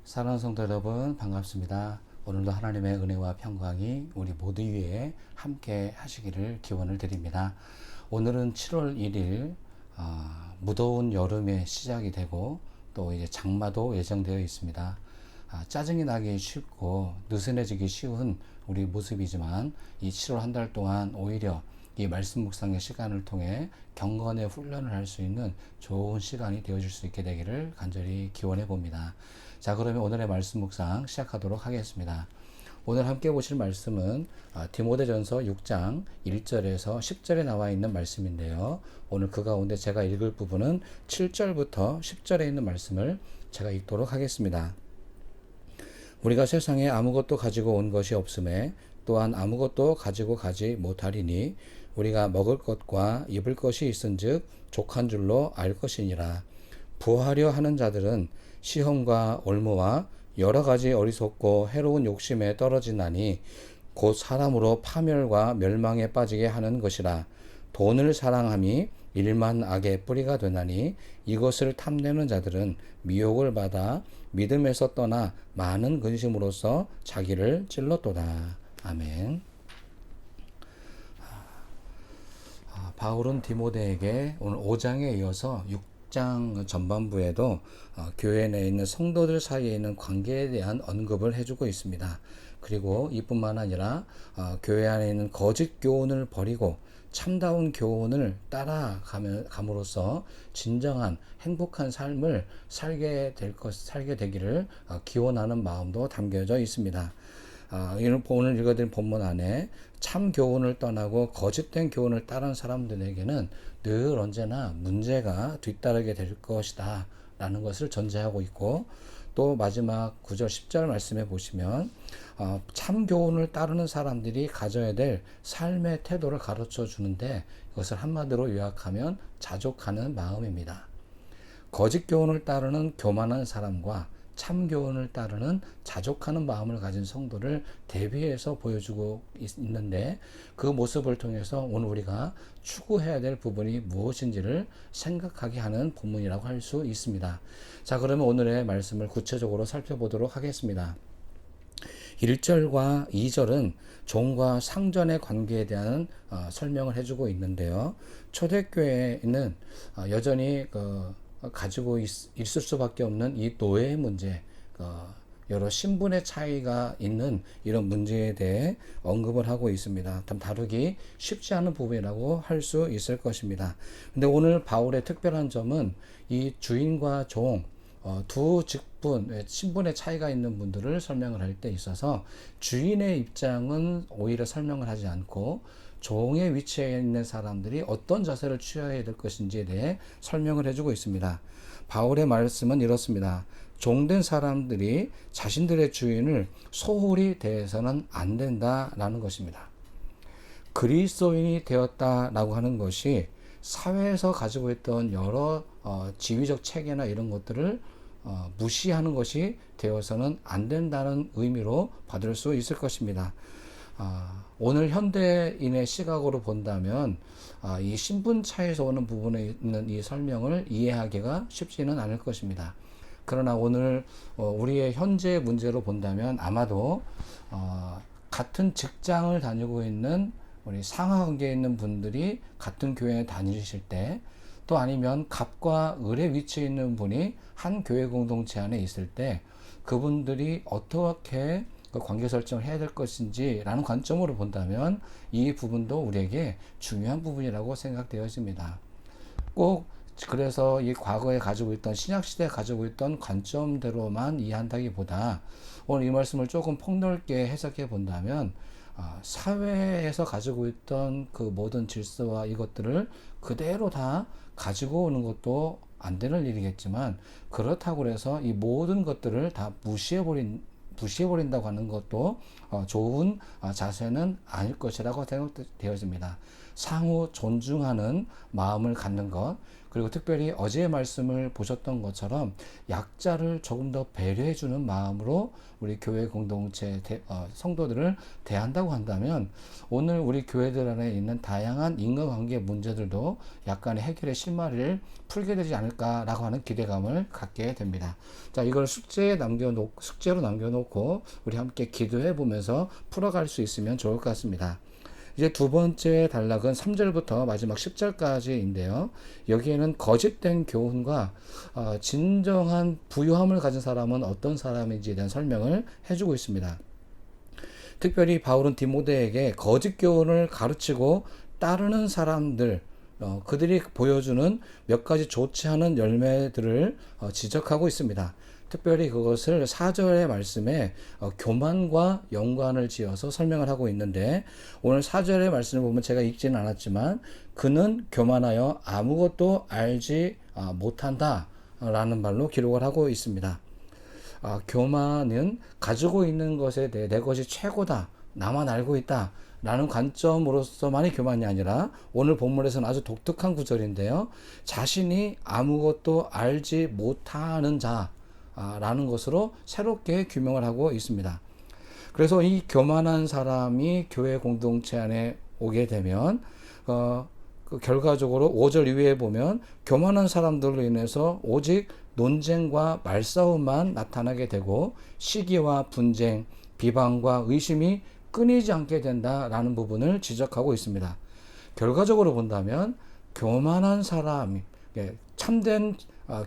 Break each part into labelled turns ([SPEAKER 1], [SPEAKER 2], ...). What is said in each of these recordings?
[SPEAKER 1] 사랑하는 성도 여러분, 반갑습니다. 오늘도 하나님의 은혜와 평강이 우리 모두 위에 함께 하시기를 기원을 드립니다. 오늘은 7월 1일 무더운 여름의 시작이 되고 또 이제 장마도 예정되어 있습니다. 짜증이 나기 쉽고 느슨해지기 쉬운 우리 모습이지만 이 7월 한 달 동안 오히려 이 말씀 묵상의 시간을 통해 경건의 훈련을 할 수 있는 좋은 시간이 되어줄 수 있게 되기를 간절히 기원해 봅니다. 자, 그러면 오늘의 말씀 묵상 시작하도록 하겠습니다. 오늘 함께 보실 말씀은 디모데전서 6장 1절에서 10절에 나와 있는 말씀인데요. 오늘 그 가운데 제가 읽을 부분은 7절부터 10절에 있는 말씀을 제가 읽도록 하겠습니다. 우리가 세상에 아무것도 가지고 온 것이 없음에 또한 아무것도 가지고 가지 못하리니 우리가 먹을 것과 입을 것이 있은즉 족한 줄로 알 것이니라. 부하려 하는 자들은 시험과 올무와 여러 가지 어리석고 해로운 욕심에 떨어지나니 곧 사람으로 파멸과 멸망에 빠지게 하는 것이라. 돈을 사랑함이 일만 악의 뿌리가 되나니 이것을 탐내는 자들은 미혹을 받아 믿음에서 떠나 많은 근심으로써 자기를 찔렀도다. 아멘. 바울은 디모데에게 오늘 5장에 이어서 6장 전반부에도 교회 내에 있는 성도들 사이에 있는 관계에 대한 언급을 해주고 있습니다. 그리고 이뿐만 아니라 교회 안에 있는 거짓 교훈을 버리고 참다운 교훈을 따라감으로써 진정한 행복한 삶을 살게 되기를 기원하는 마음도 담겨져 있습니다. 오늘 읽어드린 본문 안에 참 교훈을 떠나고 거짓된 교훈을 따른 사람들에게는 늘 언제나 문제가 뒤따르게 될 것이다 라는 것을 전제하고 있고, 또 마지막 9절 10절 말씀에 보시면 참 교훈을 따르는 사람들이 가져야 될 삶의 태도를 가르쳐 주는데, 이것을 한마디로 요약하면 자족하는 마음입니다. 거짓 교훈을 따르는 교만한 사람과 참 교훈을 따르는 자족하는 마음을 가진 성도를 대비해서 보여주고 있는데, 그 모습을 통해서 오늘 우리가 추구해야 될 부분이 무엇인지를 생각하게 하는 본문이라고 할 수 있습니다. 자, 그러면 오늘의 말씀을 구체적으로 살펴보도록 하겠습니다. 1절과 2절은 종과 상전의 관계에 대한 설명을 해주고 있는데요. 초대교회는 여전히 가지고 있을 수밖에 없는 이 노예의 문제, 여러 신분의 차이가 있는 이런 문제에 대해 언급을 하고 있습니다. 참 다루기 쉽지 않은 부분이라고 할 수 있을 것입니다. 근데 오늘 바울의 특별한 점은 이 주인과 종, 두 직분, 신분의 차이가 있는 분들을 설명을 할 때 있어서 주인의 입장은 오히려 설명을 하지 않고 종의 위치에 있는 사람들이 어떤 자세를 취해야 될 것인지에 대해 설명을 해주고 있습니다. 바울의 말씀은 이렇습니다. 종된 사람들이 자신들의 주인을 소홀히 대해서는 안 된다라는 것입니다. 그리스도인이 되었다라고 하는 것이 사회에서 가지고 있던 여러 지위적 체계나 이런 것들을 무시하는 것이 되어서는 안 된다는 의미로 받을 수 있을 것입니다. 오늘 현대인의 시각으로 본다면 이 신분 차에서 오는 부분에 있는 이 설명을 이해하기가 쉽지는 않을 것입니다. 그러나 오늘 우리의 현재 문제로 본다면 아마도 같은 직장을 다니고 있는 우리 상하관계에 있는 분들이 같은 교회에 다니실 때, 또 아니면 갑과 을의 위치에 있는 분이 한 교회 공동체 안에 있을 때 그분들이 어떻게 그 관계 설정을 해야 될 것인지 라는 관점으로 본다면 이 부분도 우리에게 중요한 부분이라고 생각되어집니다. 꼭 그래서 이 과거에 가지고 있던 신약시대에 가지고 있던 관점대로만 이해한다기보다 오늘 이 말씀을 조금 폭넓게 해석해 본다면 사회에서 가지고 있던 그 모든 질서와 이것들을 그대로 다 가지고 오는 것도 안 되는 일이겠지만, 그렇다고 해서 이 모든 것들을 다 무시해버린다고 하는 것도 좋은 자세는 아닐 것이라고 생각되어집니다. 상호 존중하는 마음을 갖는 것, 그리고 특별히 어제의 말씀을 보셨던 것처럼 약자를 조금 더 배려해주는 마음으로 우리 교회 공동체 성도들을 대한다고 한다면 오늘 우리 교회들 안에 있는 다양한 인간관계 문제들도 약간의 해결의 실마리를 풀게 되지 않을까라고 하는 기대감을 갖게 됩니다. 자, 이걸 숙제로 남겨놓고 우리 함께 기도해 보면서 풀어갈 수 있으면 좋을 것 같습니다. 이제 두 번째 단락은 3절부터 마지막 10절까지인데요. 여기에는 거짓된 교훈과 진정한 부유함을 가진 사람은 어떤 사람인지에 대한 설명을 해주고 있습니다. 특별히 바울은 디모데에게 거짓 교훈을 가르치고 따르는 사람들, 그들이 보여주는 몇 가지 좋지 않은 열매들을 지적하고 있습니다. 특별히 그것을 4절의 말씀에 교만과 연관을 지어서 설명을 하고 있는데, 오늘 4절의 말씀을 보면 제가 읽지는 않았지만 그는 교만하여 아무것도 알지 못한다 라는 말로 기록을 하고 있습니다. 교만은 가지고 있는 것에 대해 내 것이 최고다, 나만 알고 있다 라는 관점으로서만이 교만이 아니라 오늘 본문에서는 아주 독특한 구절인데요, 자신이 아무것도 알지 못하는 자 라는 것으로 새롭게 규명을 하고 있습니다. 그래서 이 교만한 사람이 교회 공동체 안에 오게 되면 그 결과적으로 5절 이후에 보면 교만한 사람들로 인해서 오직 논쟁과 말싸움만 나타나게 되고 시기와 분쟁, 비방과 의심이 끊이지 않게 된다라는 부분을 지적하고 있습니다. 결과적으로 본다면 교만한 사람이 참된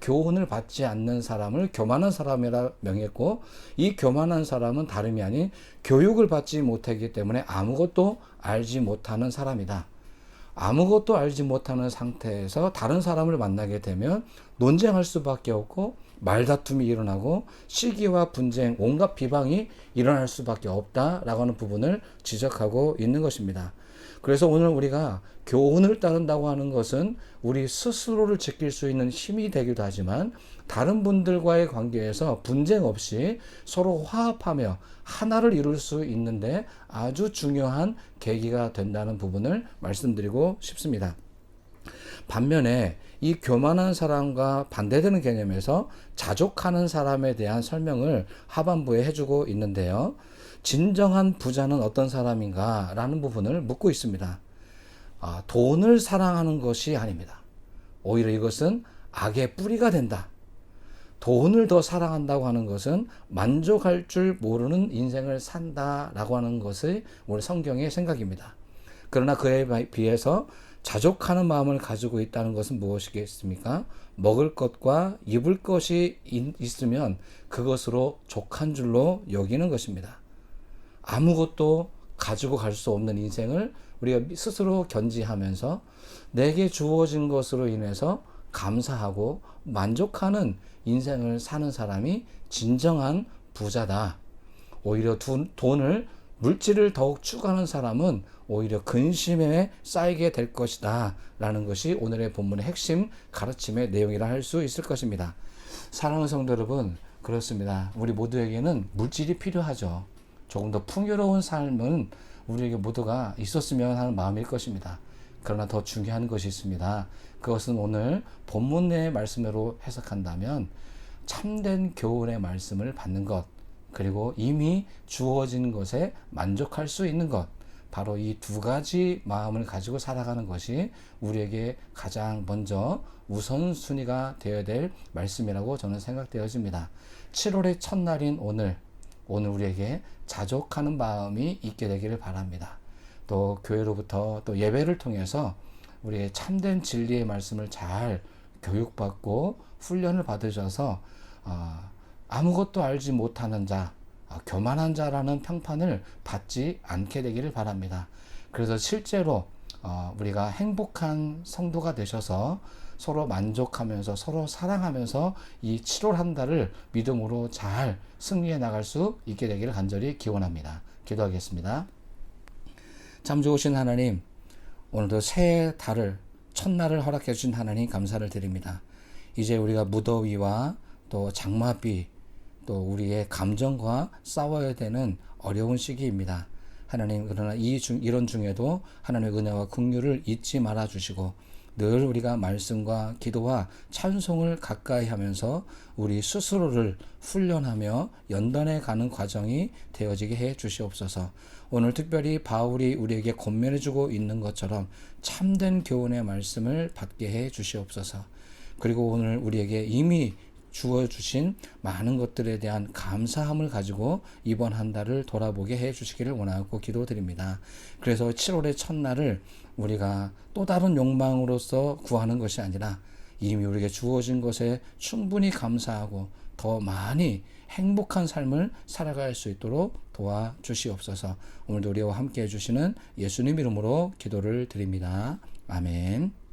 [SPEAKER 1] 교훈을 받지 않는 사람을 교만한 사람이라 명했고, 이 교만한 사람은 다름이 아닌 교육을 받지 못하기 때문에 아무것도 알지 못하는 사람이다. 아무것도 알지 못하는 상태에서 다른 사람을 만나게 되면 논쟁할 수밖에 없고 말다툼이 일어나고 시기와 분쟁, 온갖 비방이 일어날 수밖에 없다라고 하는 부분을 지적하고 있는 것입니다. 그래서 오늘 우리가 교훈을 따른다고 하는 것은 우리 스스로를 지킬 수 있는 힘이 되기도 하지만 다른 분들과의 관계에서 분쟁 없이 서로 화합하며 하나를 이룰 수 있는데 아주 중요한 계기가 된다는 부분을 말씀드리고 싶습니다. 반면에 이 교만한 사람과 반대되는 개념에서 자족하는 사람에 대한 설명을 하반부에 해주고 있는데요. 진정한 부자는 어떤 사람인가 라는 부분을 묻고 있습니다. 돈을 사랑하는 것이 아닙니다. 오히려 이것은 악의 뿌리가 된다. 돈을 더 사랑한다고 하는 것은 만족할 줄 모르는 인생을 산다라고 하는 것이 우리 성경의 생각입니다. 그러나 그에 비해서 자족하는 마음을 가지고 있다는 것은 무엇이겠습니까? 먹을 것과 입을 것이 있으면 그것으로 족한 줄로 여기는 것입니다. 아무것도 가지고 갈 수 없는 인생을 우리가 스스로 견지하면서 내게 주어진 것으로 인해서 감사하고 만족하는 인생을 사는 사람이 진정한 부자다. 오히려 돈을, 물질을 더욱 추구하는 사람은 오히려 근심에 쌓이게 될 것이다 라는 것이 오늘의 본문의 핵심 가르침의 내용이라 할 수 있을 것입니다. 사랑하는 성도 여러분, 그렇습니다. 우리 모두에게는 물질이 필요하죠. 조금 더 풍요로운 삶은 우리에게 모두가 있었으면 하는 마음일 것입니다. 그러나 더 중요한 것이 있습니다. 그것은 오늘 본문 내의 말씀으로 해석한다면 참된 교훈의 말씀을 받는 것, 그리고 이미 주어진 것에 만족할 수 있는 것, 바로 이 두 가지 마음을 가지고 살아가는 것이 우리에게 가장 먼저 우선순위가 되어야 될 말씀이라고 저는 생각되어집니다. 7월의 첫날인 오늘 우리에게 자족하는 마음이 있게 되기를 바랍니다. 또 교회로부터 또 예배를 통해서 우리의 참된 진리의 말씀을 잘 교육받고 훈련을 받으셔서 아무것도 알지 못하는 자, 교만한 자라는 평판을 받지 않게 되기를 바랍니다. 그래서 실제로 우리가 행복한 성도가 되셔서 서로 만족하면서 서로 사랑하면서 이 7월 한 달을 믿음으로 잘 승리해 나갈 수 있게 되기를 간절히 기원합니다. 기도하겠습니다. 참 좋으신 하나님, 오늘도 새 달을, 첫날을 허락해 주신 하나님 감사를 드립니다. 이제 우리가 무더위와 또 장마비, 또 우리의 감정과 싸워야 되는 어려운 시기입니다. 하나님, 그러나 이런 중에도 하나님의 은혜와 긍휼을 잊지 말아 주시고 늘 우리가 말씀과 기도와 찬송을 가까이 하면서 우리 스스로를 훈련하며 연단해 가는 과정이 되어지게 해 주시옵소서. 오늘 특별히 바울이 우리에게 권면해 주고 있는 것처럼 참된 교훈의 말씀을 받게 해 주시옵소서. 그리고 오늘 우리에게 이미 주어주신 많은 것들에 대한 감사함을 가지고 이번 한 달을 돌아보게 해 주시기를 원하고 기도드립니다. 그래서 7월의 첫날을 우리가 또 다른 욕망으로서 구하는 것이 아니라 이미 우리에게 주어진 것에 충분히 감사하고 더 많이 행복한 삶을 살아갈 수 있도록 도와주시옵소서. 오늘도 우리와 함께 해주시는 예수님 이름으로 기도를 드립니다. 아멘.